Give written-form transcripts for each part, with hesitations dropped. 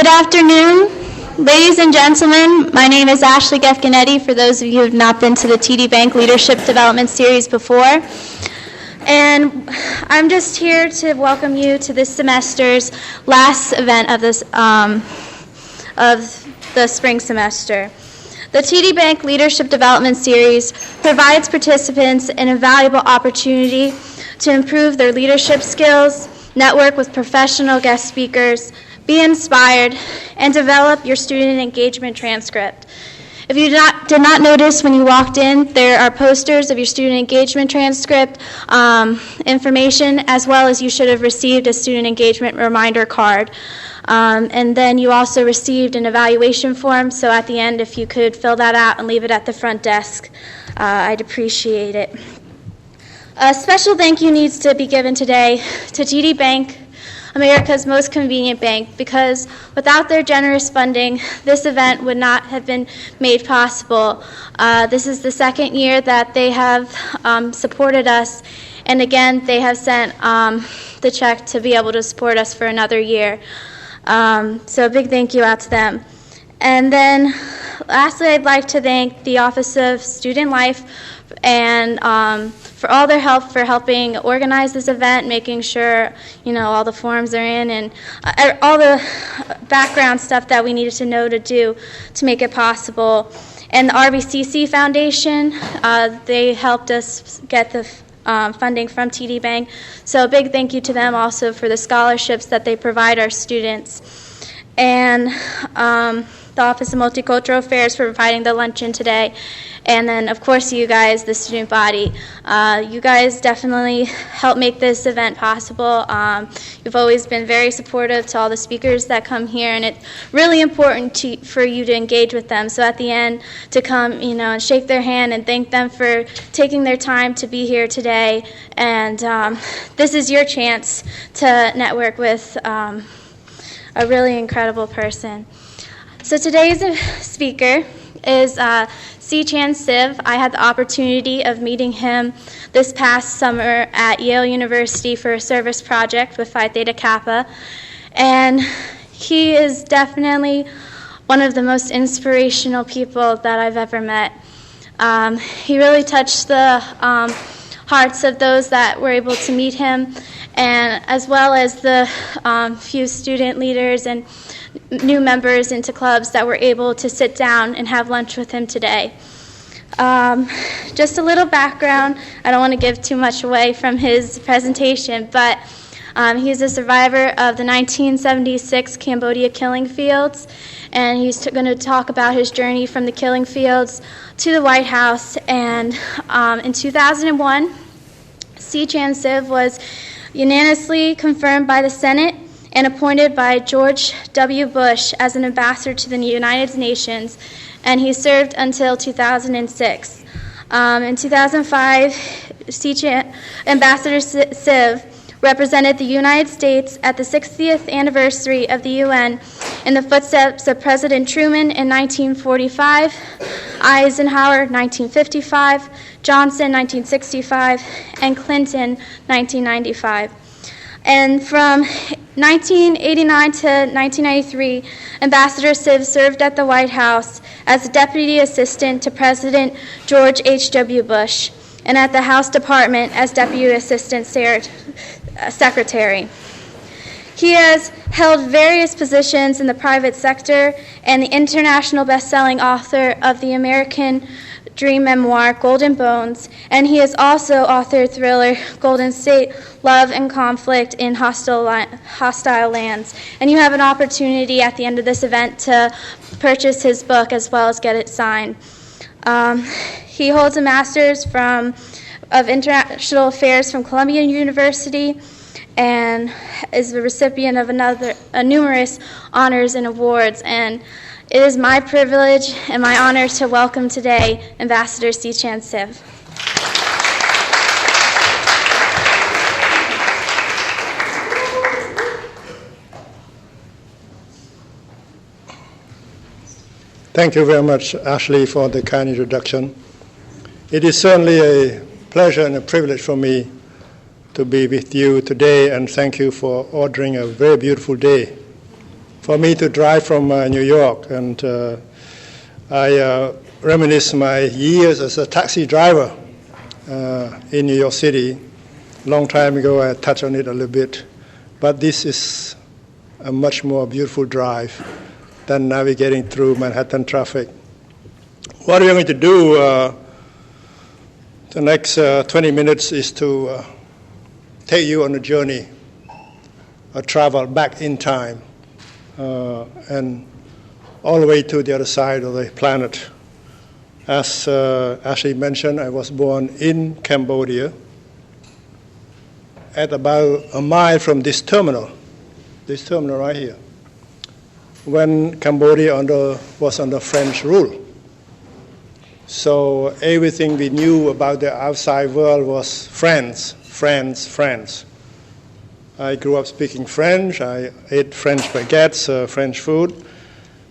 Good afternoon, ladies and gentlemen. My name is Ashley Gefganetti, for those of you who have not been to the TD Bank Leadership Development Series before. And I'm just here to welcome you to this semester's last event of the spring semester. The TD Bank Leadership Development Series provides participants an invaluable opportunity to improve their leadership skills, network with professional guest speakers, be inspired, and develop your student engagement transcript. If you did not notice when you walked in, there are posters of your student engagement transcript information, as well as you should have received a student engagement reminder card. And then you also received an evaluation form, so at the end, if you could fill that out and leave it at the front desk, I'd appreciate it. A special thank you needs to be given today to TD Bank, America's most convenient bank, because without their generous funding, this event would not have been made possible. This is the second year that they have supported us, and again, they have sent the check to be able to support us for another year. So a big thank you out to them. And then lastly, I'd like to thank the Office of Student Life and for all their help for helping organize this event, making sure, all the forms are in, and all the background stuff that we needed to know to do to make it possible. And the RBCC Foundation, they helped us get the funding from TD Bank. So a big thank you to them also for the scholarships that they provide our students. And the Office of Multicultural Affairs for providing the luncheon today. And then, of course, you guys, the student body. You guys definitely help make this event possible. You've always been very supportive to all the speakers that come here, and it's really important for you to engage with them. So at the end, to come, and shake their hand and thank them for taking their time to be here today. And this is your chance to network with a really incredible person. So today's speaker is Sichan Siv. I had the opportunity of meeting him this past summer at Yale University for a service project with Phi Theta Kappa. And he is definitely one of the most inspirational people that I've ever met. He really touched the hearts of those that were able to meet him, and as well as the few student leaders and new members into clubs that were able to sit down and have lunch with him today. Just a little background. I don't want to give too much away from his presentation, but he's a survivor of the 1976 Cambodia killing fields, and he's going to talk about his journey from the killing fields to the White House. And in 2001, Sichan Siv was unanimously confirmed by the Senate and appointed by George W. Bush as an ambassador to the United Nations, and he served until 2006. In 2005, Ambassador Siv represented the United States at the 60th anniversary of the UN in the footsteps of President Truman in 1945, Eisenhower 1955, Johnson 1965, and Clinton 1995. And from 1989 to 1993, Ambassador Siv served at the White House as a deputy assistant to President George H.W. Bush, and at the House Department as deputy assistant secretary. He has held various positions in the private sector and the international best-selling author of the American Dream memoir, Golden Bones, and he has also authored thriller Golden State, Love and Conflict in Hostile Lands. And you have an opportunity at the end of this event to purchase his book as well as get it signed. He holds a master's of International Affairs from Columbia University and is the recipient of numerous honors and awards. And it is my privilege and my honor to welcome today Ambassador Sichan Siv. Thank you very much, Ashley, for the kind introduction. It is certainly a pleasure and a privilege for me to be with you today, and thank you for ordering a very beautiful day for me to drive from New York, and I reminisce my years as a taxi driver in New York City. Long time ago, I touched on it a little bit, but this is a much more beautiful drive than navigating through Manhattan traffic. What we're going to do the next 20 minutes is to take you on a journey, a travel back in time, and all the way to the other side of the planet. As Ashley mentioned, I was born in Cambodia at about a mile from this terminal right here, when Cambodia was under French rule. So everything we knew about the outside world was France. I grew up speaking French. I ate French baguettes, French food.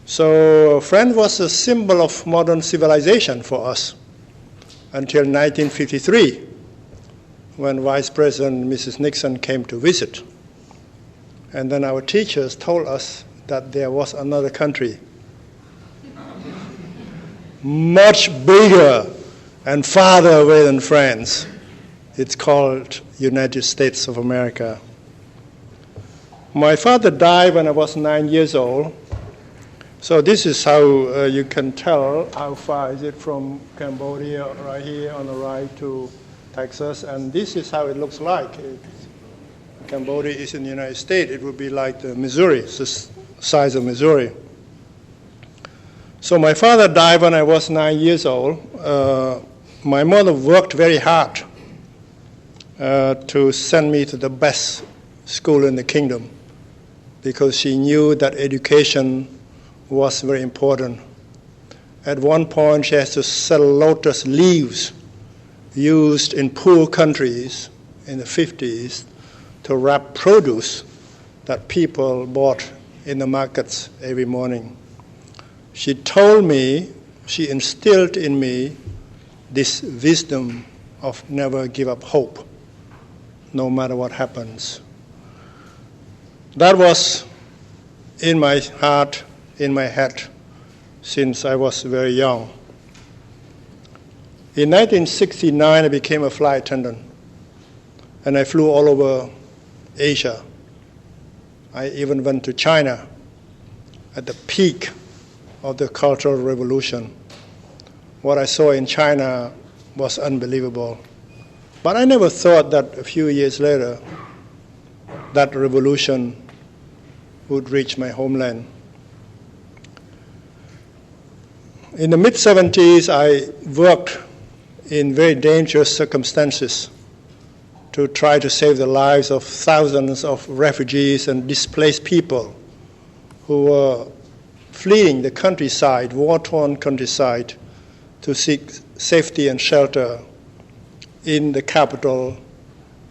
So French was a symbol of modern civilization for us until 1953, when Vice President Mrs. Nixon came to visit. And then our teachers told us that there was another country, much bigger and farther away than France. It's called United States of America. My father died when I was 9 years old. So this is how you can tell how far is it from Cambodia right here on the right to Texas. And this is how it looks like. Cambodia is in the United States. It would be like the Missouri, it's the size of Missouri. So my father died when I was 9 years old. My mother worked very hard to send me to the best school in the kingdom because she knew that education was very important. At one point, she has to sell lotus leaves used in poor countries in the 50s to wrap produce that people bought in the markets every morning. She told me, she instilled in me this wisdom of never give up hope, no matter what happens. That was in my heart, in my head, since I was very young. In 1969, I became a flight attendant, and I flew all over Asia. I even went to China at the peak of the Cultural Revolution. What I saw in China was unbelievable. But I never thought that a few years later, that revolution would reach my homeland. In the mid-70s, I worked in very dangerous circumstances to try to save the lives of thousands of refugees and displaced people who were fleeing the countryside, war-torn countryside, to seek safety and shelter in the capital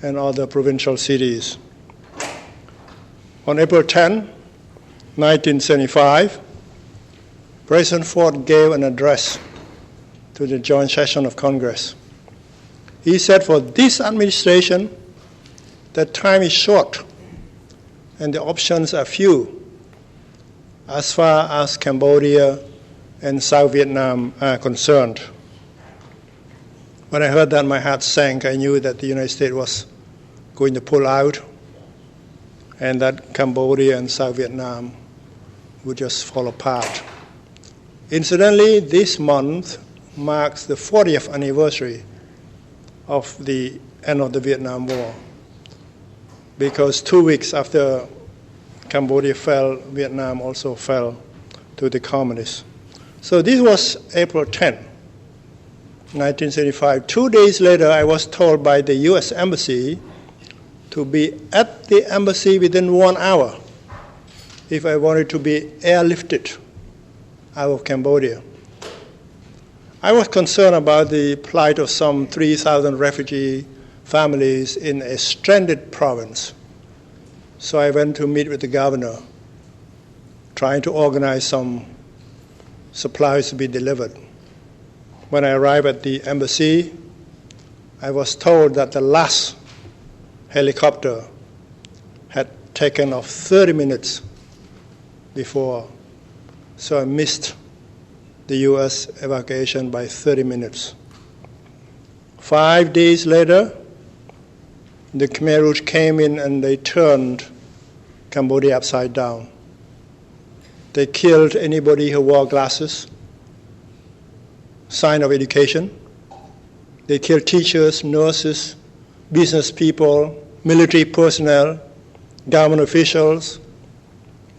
and other provincial cities. On April 10, 1975, President Ford gave an address to the joint session of Congress. He said, for this administration, the time is short and the options are few as far as Cambodia and South Vietnam are concerned. When I heard that, my heart sank. I knew that the United States was going to pull out and that Cambodia and South Vietnam would just fall apart. Incidentally, this month marks the 40th anniversary of the end of the Vietnam War, because 2 weeks after Cambodia fell, Vietnam also fell to the communists. So this was April 10, 1975. 2 days later, I was told by the U.S. Embassy to be at the embassy within 1 hour if I wanted to be airlifted out of Cambodia. I was concerned about the plight of some 3,000 refugee families in a stranded province. So I went to meet with the governor, trying to organize some supplies to be delivered. When I arrived at the embassy, I was told that the last helicopter had taken off 30 minutes before, so I missed the U.S. evacuation by 30 minutes. 5 days later, the Khmer Rouge came in and they turned Cambodia upside down. They killed anybody who wore glasses, sign of education. They killed teachers, nurses, business people, military personnel, government officials,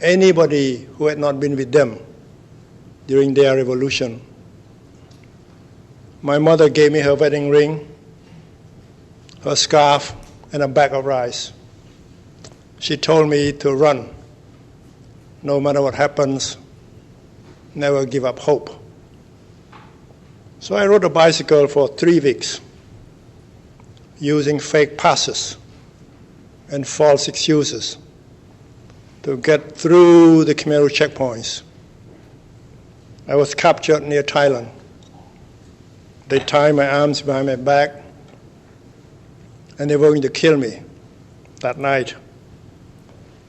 anybody who had not been with them during their revolution. My mother gave me her wedding ring, her scarf, and a bag of rice. She told me to run. No matter what happens, never give up hope. So I rode a bicycle for 3 weeks, using fake passes and false excuses to get through the Khmer Rouge checkpoints. I was captured near Thailand. They tied my arms behind my back, and they were going to kill me that night.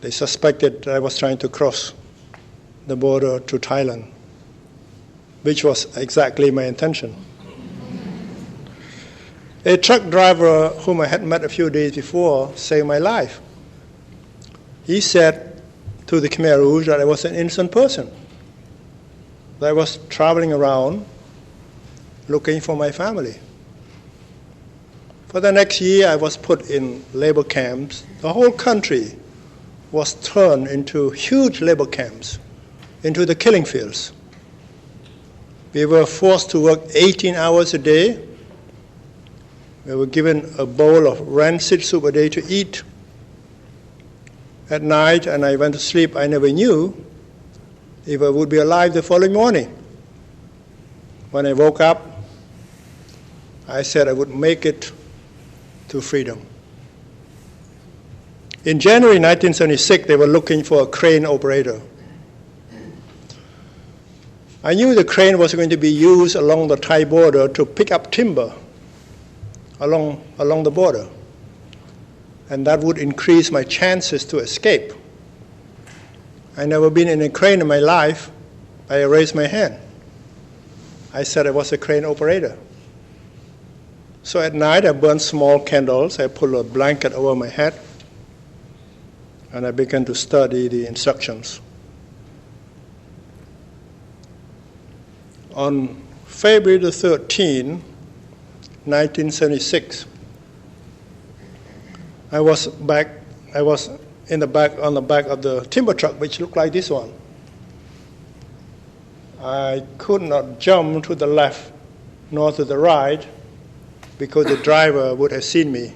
They suspected that I was trying to cross the border to Thailand, which was exactly my intention. A truck driver whom I had met a few days before saved my life. He said to the Khmer Rouge that I was an innocent person, that I was traveling around looking for my family. For the next year, I was put in labor camps. The whole country was turned into huge labor camps, into the killing fields. We were forced to work 18 hours a day. We were given a bowl of rancid soup a day to eat. At night, and I went to sleep, I never knew if I would be alive the following morning. When I woke up, I said I would make it to freedom. In January 1976, they were looking for a crane operator. I knew the crane was going to be used along the Thai border to pick up timber along the border, and that would increase my chances to escape. I never been in a crane in my life. I raised my hand. I said I was a crane operator. So at night I burned small candles, I put a blanket over my head, and I began to study the instructions. On February the 13th, 1976, I was on the back of the timber truck, which looked like this one. I could not jump to the left nor to the right because the driver would have seen me,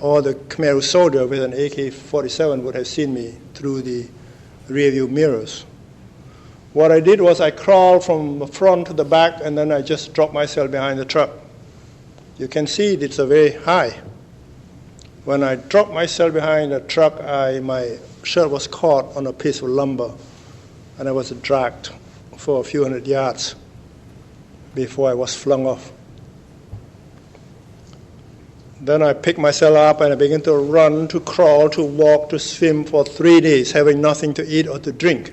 or the Khmer Rouge soldier with an AK-47 would have seen me through the rearview mirrors. What I did was I crawled from the front to the back, and then I just dropped myself behind the truck. You can see it's very high. When I dropped myself behind the truck, my shirt was caught on a piece of lumber, and I was dragged for a few hundred yards before I was flung off. Then I picked myself up and I began to run, to crawl, to walk, to swim for 3 days, having nothing to eat or to drink.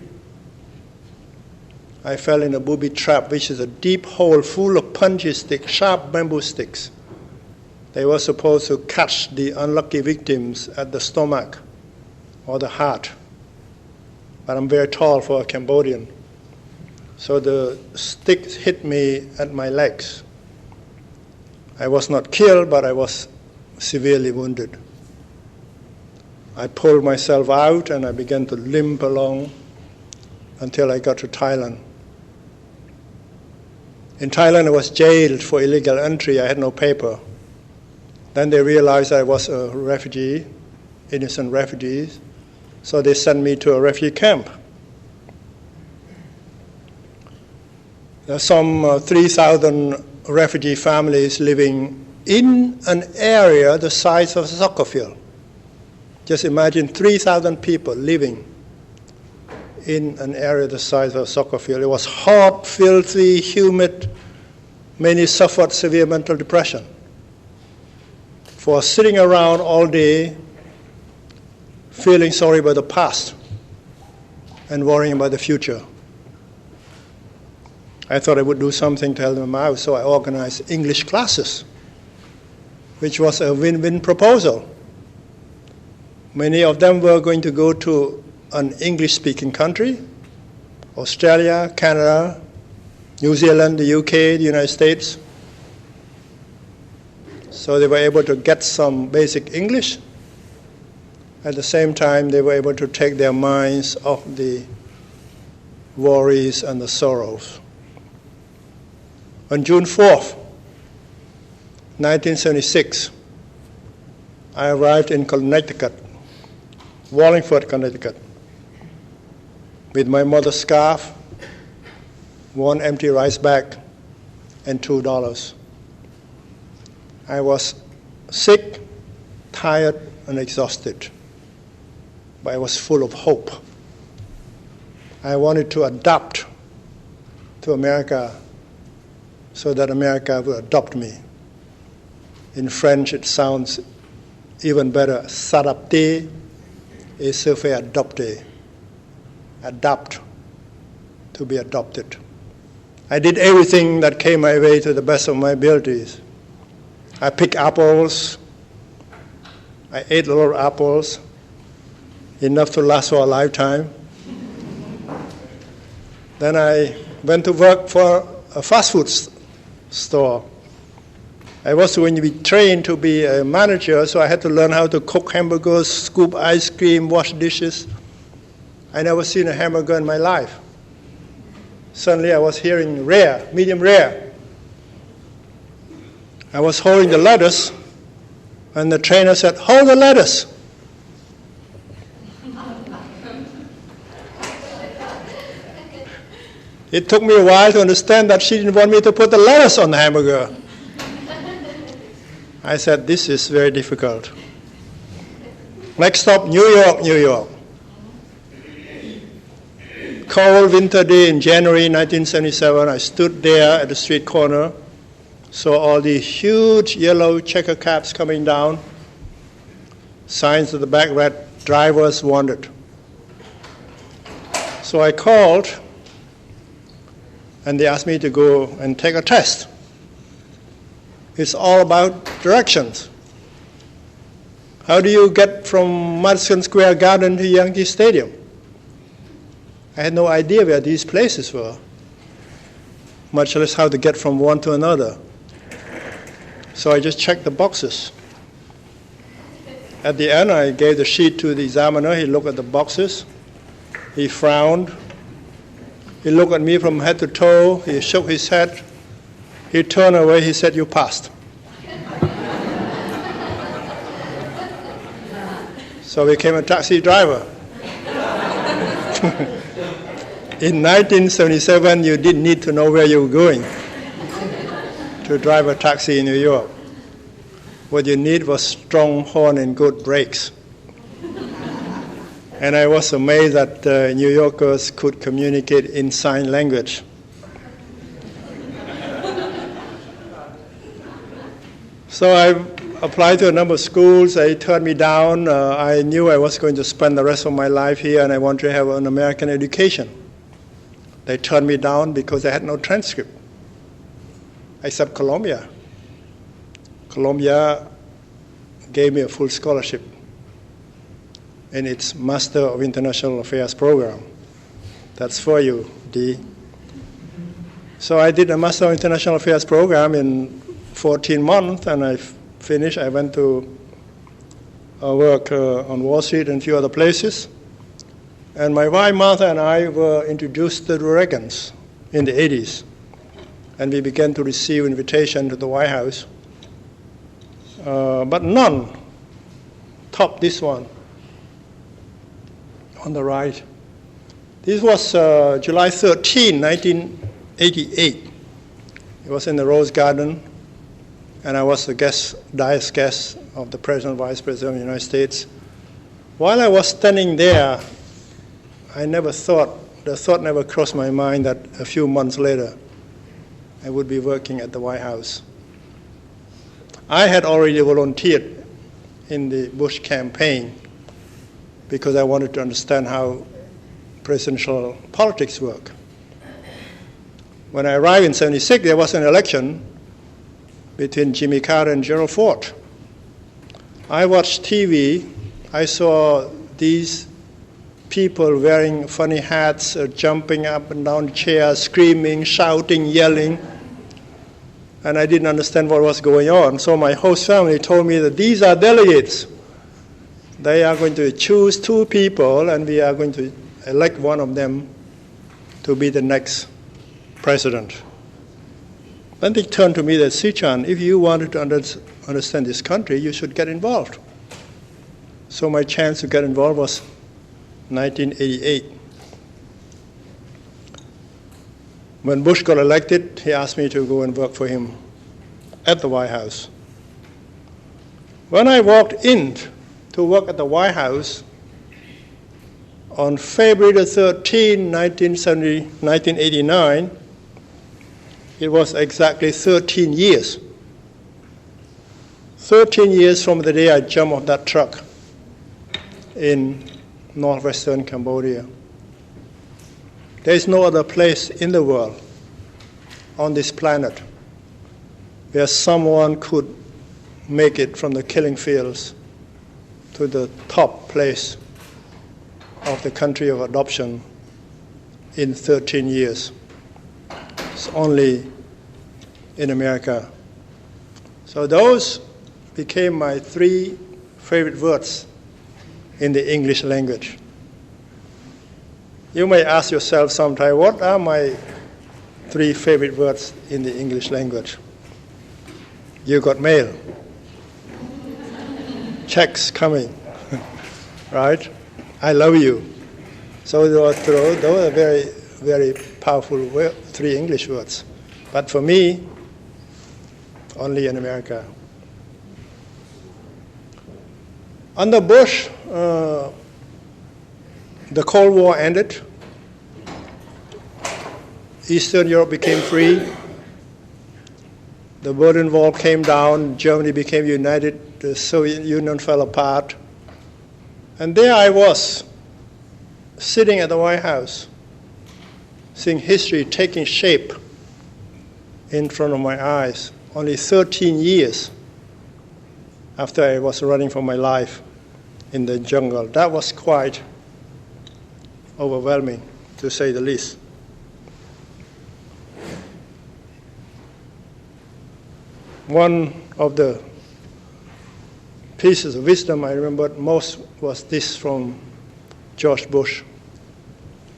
I fell in a Booby Trap, which is a deep hole full of punji sticks, sharp bamboo sticks. They were supposed to catch the unlucky victims at the stomach or the heart. But I'm very tall for a Cambodian. So the sticks hit me at my legs. I was not killed, but I was severely wounded. I pulled myself out and I began to limp along until I got to Thailand. In Thailand, I was jailed for illegal entry. I had no paper. Then they realized I was a refugee, innocent refugee, so they sent me to a refugee camp. There are some 3,000 refugee families living in an area the size of a soccer field. Just imagine 3,000 people living in an area the size of a soccer field. It was hot, filthy, humid. Many suffered severe mental depression. For sitting around all day, feeling sorry about the past, and worrying about the future. I thought I would do something to help them out, so I organized English classes, which was a win-win proposal. Many of them were going to go to an English-speaking country, Australia, Canada, New Zealand, the UK, the United States. So they were able to get some basic English. At the same time, they were able to take their minds off the worries and the sorrows. On June 4th, 1976, I arrived in Connecticut, Wallingford, Connecticut, with my mother's scarf, one empty rice bag, and $2. I was sick, tired, and exhausted, but I was full of hope. I wanted to adapt to America so that America would adopt me. In French, it sounds even better. S'adapter et se faire adopter. Adapt, to be adopted. I did everything that came my way to the best of my abilities. I picked apples. I ate a lot of apples, enough to last for a lifetime. Then I went to work for a fast food store. I was going to be trained to be a manager, so I had to learn how to cook hamburgers, scoop ice cream, wash dishes. I never seen a hamburger in my life. Suddenly I was hearing rare, medium rare. I was holding the lettuce, and the trainer said, "Hold the lettuce." It took me a while to understand that she didn't want me to put the lettuce on the hamburger. I said, this is very difficult. Next stop, New York, New York. Cold winter day in January 1977, I stood there at the street corner, saw all the huge yellow checker cabs coming down, signs at the back read, "Drivers wanted." So I called, and they asked me to go and take a test. It's all about directions. How do you get from Madison Square Garden to Yankee Stadium? I had no idea where these places were, much less how to get from one to another. So I just checked the boxes. At the end, I gave the sheet to the examiner. He looked at the boxes. He frowned. He looked at me from head to toe. He shook his head. He turned away. He said, "You passed." So I became a taxi driver. In 1977, you didn't need to know where you were going to drive a taxi in New York. What you need was strong horn and good brakes. And I was amazed that New Yorkers could communicate in sign language. So I applied to a number of schools. They turned me down. I knew I was going to spend the rest of my life here, and I wanted to have an American education. They turned me down because I had no transcript, except Columbia. Columbia gave me a full scholarship in its Master of International Affairs program. That's for you, D. So I did a Master of International Affairs program in 14 months, and I finished. I went to work on Wall Street and a few other places. And my wife, Martha, and I were introduced to the Reagans in the 80s. And we began to receive invitations to the White House. But none topped this one on the right. This was July 13, 1988. It was in the Rose Garden, and I was the dais guest of the President, Vice President of the United States. While I was standing there, the thought never crossed my mind that a few months later, I would be working at the White House. I had already volunteered in the Bush campaign because I wanted to understand how presidential politics work. When I arrived in 76, there was an election between Jimmy Carter and Gerald Ford. I watched TV. I saw these people wearing funny hats, jumping up and down chairs, screaming, shouting, yelling, and I didn't understand what was going on. So my host family told me that these are delegates. They are going to choose 2 people, and we are going to elect one of them to be the next president. Then they turned to me and said, Sichan, if you wanted to understand this country, you should get involved. So my chance to get involved was 1988. When Bush got elected, he asked me to go and work for him at the White House. When I walked in to work at the White House on February the 13th, 1989, it was exactly 13 years. 13 years from the day I jumped off that truck in northwestern Cambodia. There is no other place in the world, on this planet, where someone could make it from the killing fields to the top place of the country of adoption in 13 years. It's only in America. So those became my 3 favorite words in the English language. You may ask yourself sometime, what are my 3 favorite words in the English language? You got mail. Checks coming, right? I love you. So those are very, very powerful 3 English words. But for me, only in America. Under Bush, the Cold War ended. Eastern Europe became free. The Berlin Wall came down. Germany became united. The Soviet Union fell apart. And there I was, sitting at the White House, seeing history taking shape in front of my eyes, only 13 years after I was running for my life in the jungle. That was quite overwhelming, to say the least. One of the pieces of wisdom I remembered most was this from George Bush,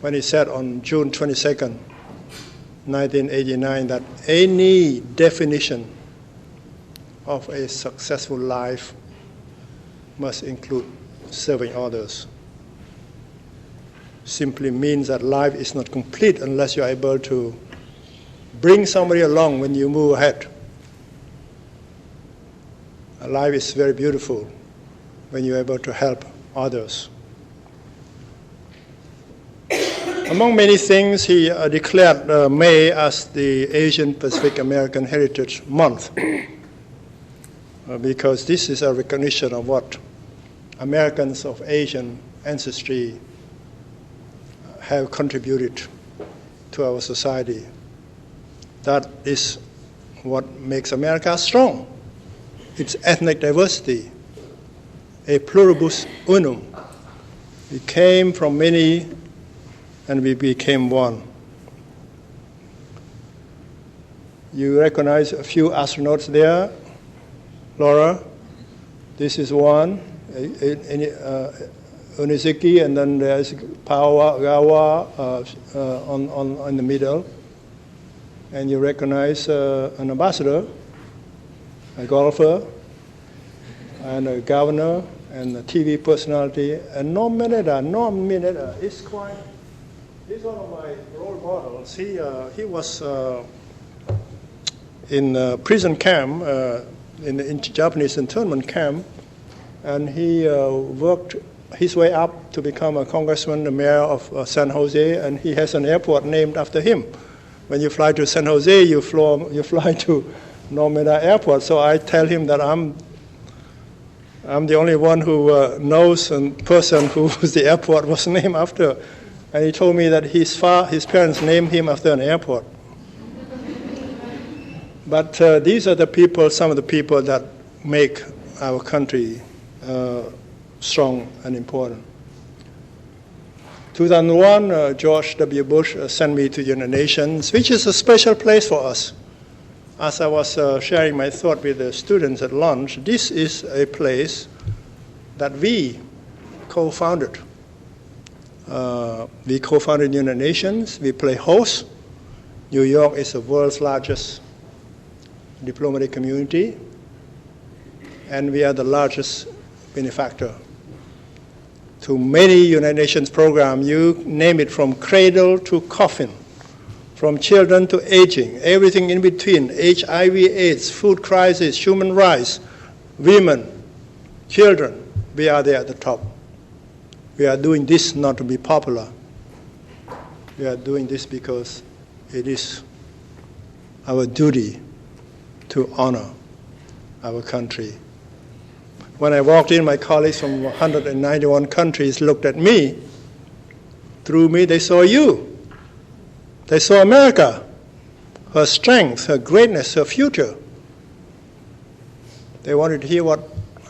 when he said on June 22nd, 1989, that any definition of a successful life must include serving others. Simply means that life is not complete unless you're able to bring somebody along when you move ahead. Life is very beautiful when you're able to help others. Among many things, he declared May as the Asian Pacific American Heritage Month, because this is a recognition of what Americans of Asian ancestry have contributed to our society. That is what makes America strong. Its ethnic diversity, a pluribus unum. We came from many and we became one. You recognize a few astronauts there. Laura, this is one, Uniziki, and then there's Gawa in the middle. And you recognize an ambassador, a golfer, and a governor, and a TV personality. And Norm Mineta is he's one of my role models. He was in prison camp, in Japanese internment camp, and he worked his way up to become a congressman, the mayor of San Jose, and he has an airport named after him. When you fly to San Jose, you fly to Norm Mineta Airport. So I tell him that I'm the only one who knows a person whose the airport was named after And he told me that his parents named him after an airport. But these are the people, some of the people that make our country strong and important. 2001, George W. Bush sent me to the United Nations, which is a special place for us. As I was sharing my thought with the students at lunch, this is a place that we co-founded. We co-founded the United Nations. We play host. New York is the world's largest diplomatic community, and we are the largest benefactor to many United Nations programs. You name it, from cradle to coffin, from children to aging, everything in between, HIV/AIDS, food crisis, human rights, women, children, we are there at the top. We are doing this not to be popular. We are doing this because it is our duty to honor our country. When I walked in, my colleagues from 191 countries looked at me. Through me, they saw you. They saw America, her strength, her greatness, her future. They wanted to hear what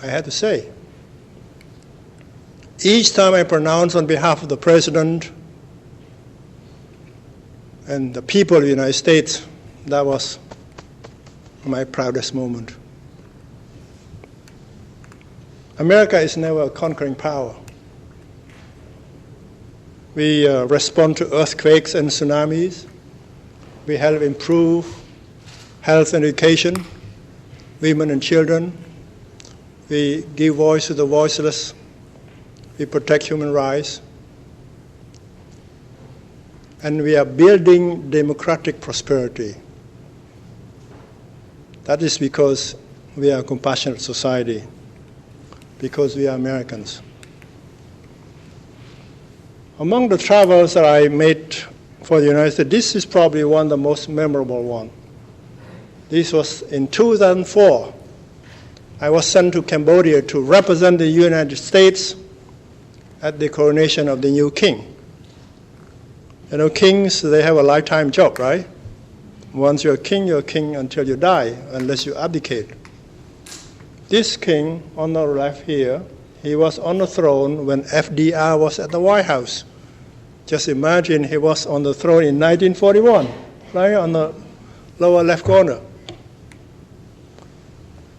I had to say. Each time I pronounce on behalf of the President and the people of the United States, that was my proudest moment. America is never a conquering power. We respond to earthquakes and tsunamis. We help improve health and education, women and children. We give voice to the voiceless. We protect human rights. And we are building democratic prosperity. That is because we are a compassionate society, because we are Americans. Among the travels that I made for the United States, this is probably one of the most memorable one. This was in 2004. I was sent to Cambodia to represent the United States at the coronation of the new king. You know, kings, they have a lifetime job, right? Once you're a king until you die, unless you abdicate. This king on the left here, he was on the throne when FDR was at the White House. Just imagine he was on the throne in 1941, right on the lower left corner.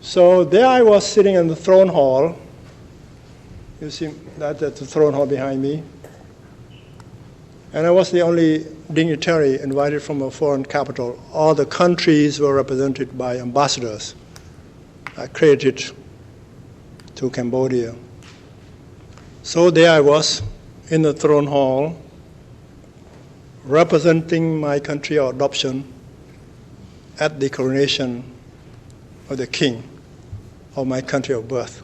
So there I was sitting in the throne hall. You see that's the throne hall behind me. And I was the only dignitary invited from a foreign capital. All the countries were represented by ambassadors accredited to Cambodia. So there I was in the throne hall, representing my country of adoption at the coronation of the king of my country of birth.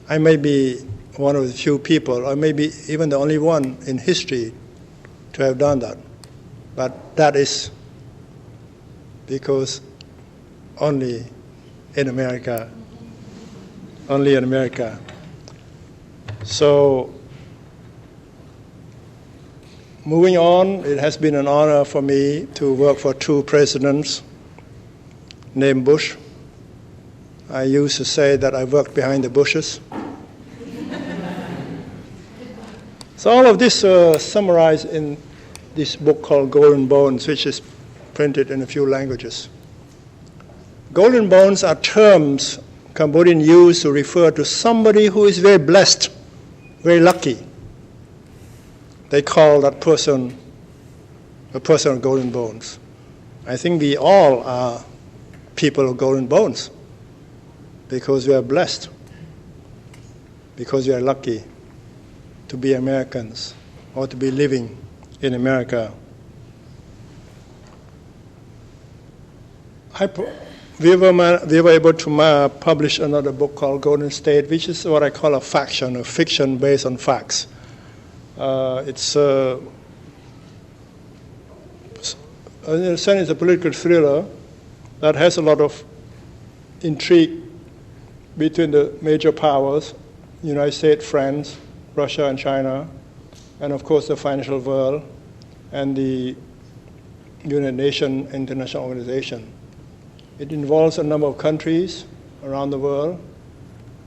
I may be one of the few people, or maybe even the only one in history to have done that. But that is because only in America. So, moving on, it has been an honor for me to work for two presidents named Bush. I used to say that I worked behind the bushes. So all of this summarized in this book called Golden Bones, which is printed in a few languages. Golden bones are terms Cambodian use to refer to somebody who is very blessed, very lucky. They call that person a person of golden bones. I think we all are people of golden bones because we are blessed, because we are lucky to be Americans or to be living in America. We were able to publish another book called Golden State, which is what I call a fiction based on facts. It's in a sense, it's a political thriller that has a lot of intrigue between the major powers, United States, France, Russia, and China, and of course the financial world, and the United Nations International Organization. It involves a number of countries around the world,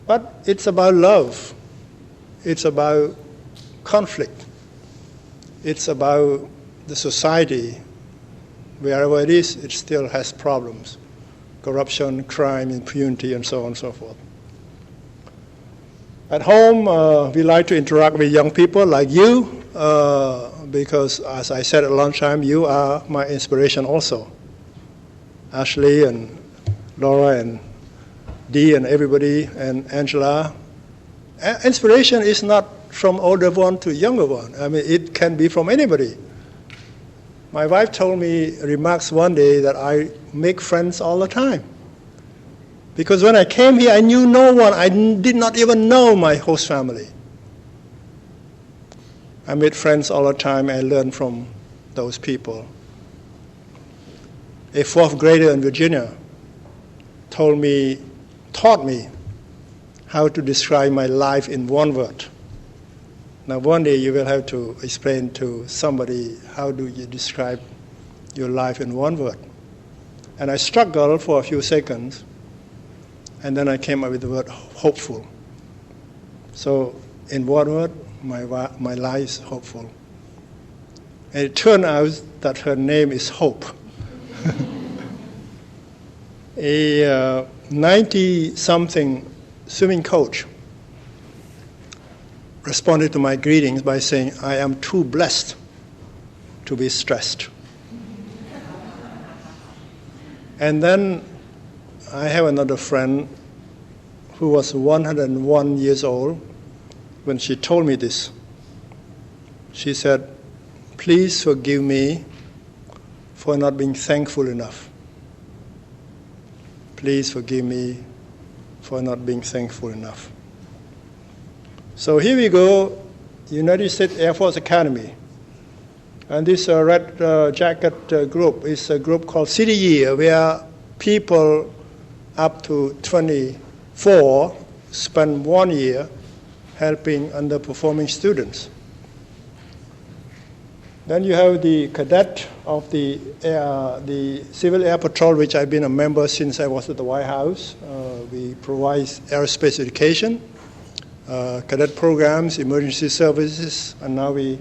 but it's about love. It's about conflict. It's about the society. Wherever it is, it still has problems. Corruption, crime, impunity, and so on and so forth. At home, we like to interact with young people like you, because as I said at lunchtime, you are my inspiration also. Ashley and Laura and Dee and everybody and Angela. Inspiration is not from older one to younger one. I mean, it can be from anybody. My wife told me remarks one day that I make friends all the time. Because when I came here, I knew no one. I did not even know my host family. I made friends all the time. I learned from those people. A fourth grader in Virginia taught me how to describe my life in one word. Now, one day you will have to explain to somebody how do you describe your life in one word. And I struggled for a few seconds, and then I came up with the word hopeful. So, in one word, my life is hopeful. And it turned out that her name is Hope. A 90-something swimming coach responded to my greetings by saying, "I am too blessed to be stressed." And then I have another friend who was 101 years old when she told me this. She said, "Please forgive me for not being thankful enough. Please forgive me for not being thankful enough." So here we go, United States Air Force Academy. And this red jacket group is a group called City Year, where people up to 24 spend 1 year helping underperforming students. Then you have the cadet of the Civil Air Patrol, which I've been a member since I was at the White House. We provide aerospace education, cadet programs, emergency services, and now we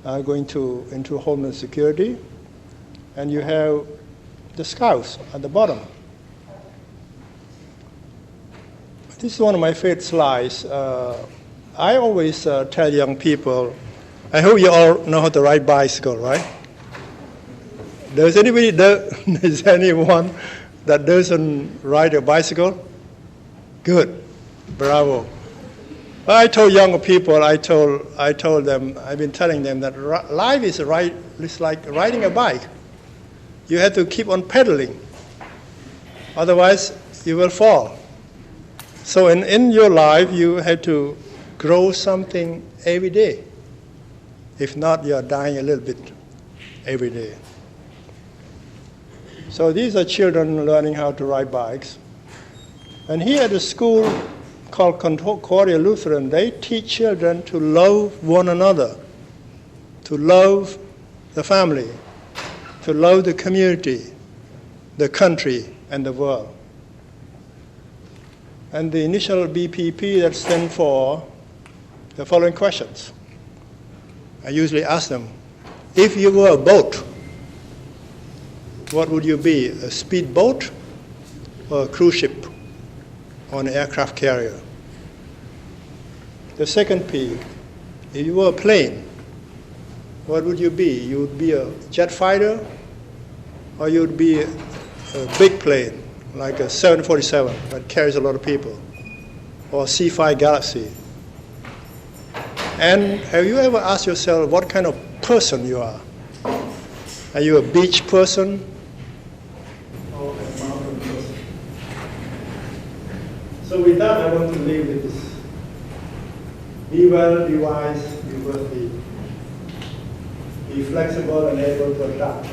are going into Homeland Security. And you have the Scouts at the bottom. This is one of my favorite slides. I always tell young people, I hope you all know how to ride bicycle, right? Does anyone that doesn't ride a bicycle? Good, bravo. I told younger people, I told them, I've been telling them that life is like riding a bike. You have to keep on pedaling, otherwise you will fall. So in your life, you have to grow something every day. If not, you are dying a little bit every day. So these are children learning how to ride bikes. And here at the school called Concordia Lutheran, they teach children to love one another, to love the family, to love the community, the country, and the world. And the initial BPP that stands for the following questions. I usually ask them, if you were a boat, what would you be? A speedboat or a cruise ship or an aircraft carrier? The second P, if you were a plane, what would you be? You would be a jet fighter, or you would be a big plane, like a 747 that carries a lot of people, or a C-5 Galaxy. And have you ever asked yourself what kind of person you are? Are you a beach person or a mountain person? So with that, I want to leave with this. Be well, be wise, be worthy. Be flexible and able to adapt.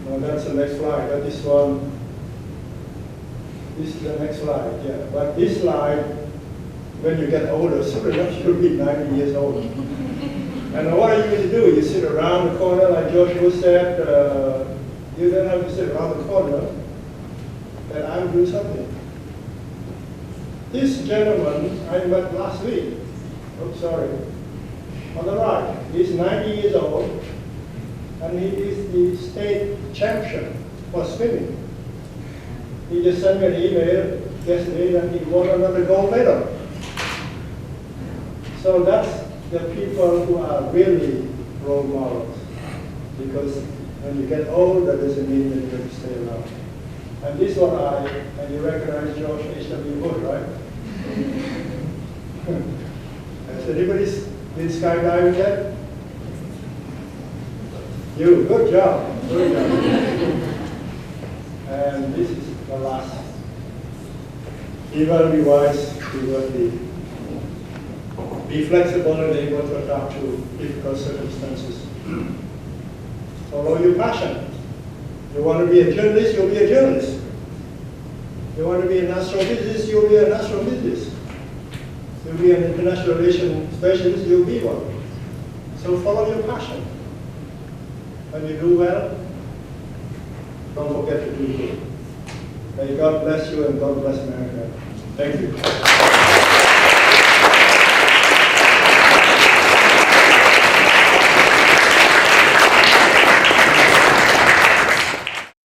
Now that's the next slide. That is one. This is the next slide, yeah. But this slide when you get older, soon enough you'll be 90 years old. And what I usually do, you sit around the corner, like Joshua said, you don't have to sit around the corner, and I will do something. This gentleman I met last week, oops, sorry, on the right, he's 90 years old, and he is the state champion for swimming. He just sent me an email yesterday that he won another gold medal. So that's the people who are really role models. Because when you get old, that doesn't mean that you have to stay around. And this one and you recognize George H.W. Bush, right? Has anybody been skydiving yet? You, good job, good job. And this is the last. Be well, be wise, be worthy. Be flexible and able to adapt to difficult circumstances. Follow your passion. You want to be a journalist, you'll be a journalist. You want to be an astrophysicist, you'll be an astrophysicist. You'll be an international relations specialist, you'll be one. So follow your passion. When you do well, don't forget to do good. May God bless you and God bless America. Thank you.